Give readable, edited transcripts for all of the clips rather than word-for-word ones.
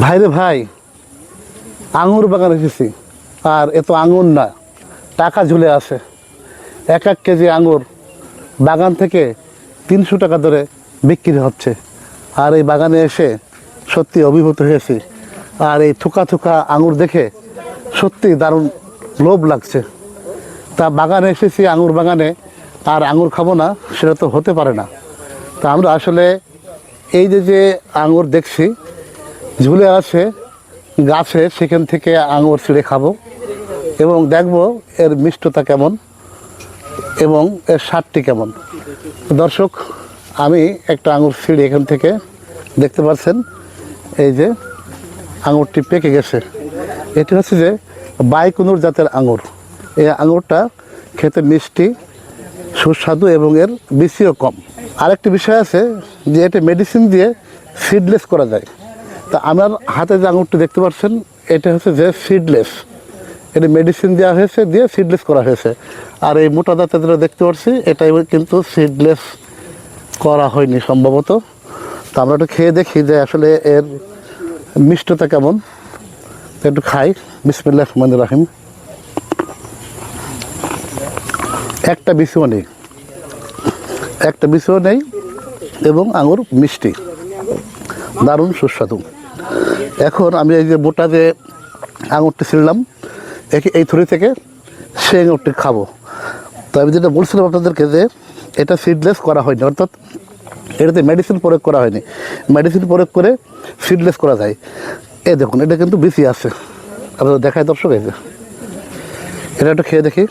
ভাইরে ভাই, আঙুর বাগান এসেছি। আর এত আঙুর না, টাকা ঝুলে আছে। এক এক কেজি আঙুর বাগান থেকে 300 টাকা ধরে বিক্রি হচ্ছে। আর এই বাগানে এসে সত্যি অভিভূত হয়েছি। আর এই থুকা থুকা আঙুর দেখে সত্যি দারুণ লোভ লাগছে। তা বাগানে এসেছি, আঙুর বাগানে, আর আঙুর খাবো না সেটা তো হতে পারে না। তা আমরা আসলে এই যে আঙুর দেখছি ঝুলে আছে গাছে, সেখান থেকে আঙুর ছিঁড়ে খাবো এবং দেখব এর মিষ্টতা কেমন এবং এর স্বাদটি কেমন। দর্শক, আমি একটা আঙুর ছিঁড়ে এখান থেকে, দেখতে পাচ্ছেন এই যে আঙুরটি পেকে গেছে। এটি হচ্ছে যে বাইকুনুর জাতের আঙুর। এই আঙুরটা খেতে মিষ্টি, সুস্বাদু এবং এর বিচিও কম। আরেকটি বিষয় আছে যে এটা মেডিসিন দিয়ে সিডলেস করা যায়। তা আমার হাতে যে আঙুরটি দেখতে পাচ্ছেন এটা হচ্ছে যে সিডলেস। এটা মেডিসিন দেওয়া হয়েছে, দিয়ে সিডলেস করা হয়েছে। আর এই মোটা দাঁতে যেটা দেখতে পাচ্ছি এটাই কিন্তু সিডলেস করা হয়নি সম্ভবত। তো আমরা একটু খেয়ে দেখি যে আসলে এর মিষ্টতা কেমন। একটু খাই। বিসমিল্লাহির রহমানির রহিম। একটা বিচিও নেই, একটা বিচিও নেই এবং আঙুর মিষ্টি, দারুণ সুস্বাদু। এখন আমি এই যে মোটা যে আঙুরটি ছিঁড়লাম, এই থুড়ি থেকে সেই আঙুরটি খাবো। তো আমি যেটা বলছিলাম আপনাদেরকে যে এটা সিডলেস করা হয়নি, অর্থাৎ এটাতে মেডিসিন প্রয়োগ করা হয়নি। মেডিসিন প্রয়োগ করে সিডলেস করা যায়। এই দেখুন, এটা কিন্তু বিচি আছে। আপনাদের দেখায় দর্শক, এই যে এটা একটু খেয়ে দেখি।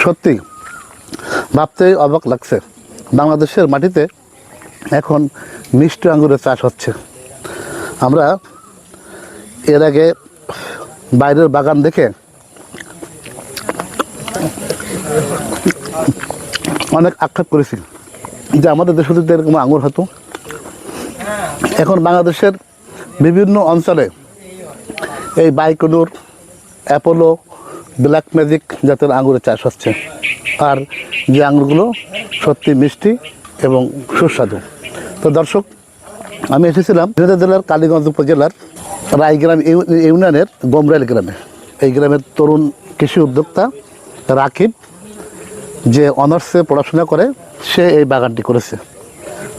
সত্যি ভাবতেই অবাক লাগছে, বাংলাদেশের মাটিতে এখন মিষ্টি আঙুরের চাষ হচ্ছে। আমরা এর আগে বাইরের বাগান দেখে অনেক আক্ষেপ করেছি যে আমাদের দেশে যদি এরকম আঙুর হতো। এখন বাংলাদেশের বিভিন্ন অঞ্চলে এই বাইকুনুর, অ্যাপোলো, ব্ল্যাক ম্যাজিক জাতের আঙুরের চাষ হচ্ছে। আর যে আঙুরগুলো সত্যি মিষ্টি এবং সুস্বাদু। তো দর্শক, আমি এসেছিলাম ঝিনাইদহ জেলার কালীগঞ্জ উপজেলার রায়গ্রাম ইউনিয়নের গোমরাইল গ্রামে। এই গ্রামের তরুণ কৃষি উদ্যোক্তা রাকিব, যে অনার্সে পড়াশোনা করে, সে এই বাগানটি করেছে।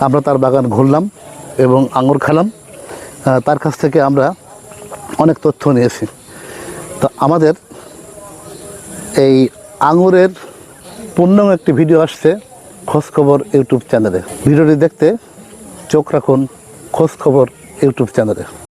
আমরা তার বাগান ঘুরলাম এবং আঙুর খেলাম। তার কাছ থেকে আমরা অনেক তথ্য নিয়েছি। তো আমাদের এই আঙুরের পূর্ণাঙ্গ একটি ভিডিও আসছে খোঁজখবর ইউটিউব চ্যানেলে। ভিডিওটি দেখতে চোখ রাখুন খোঁজখবর ইউটিউব চ্যানেলে।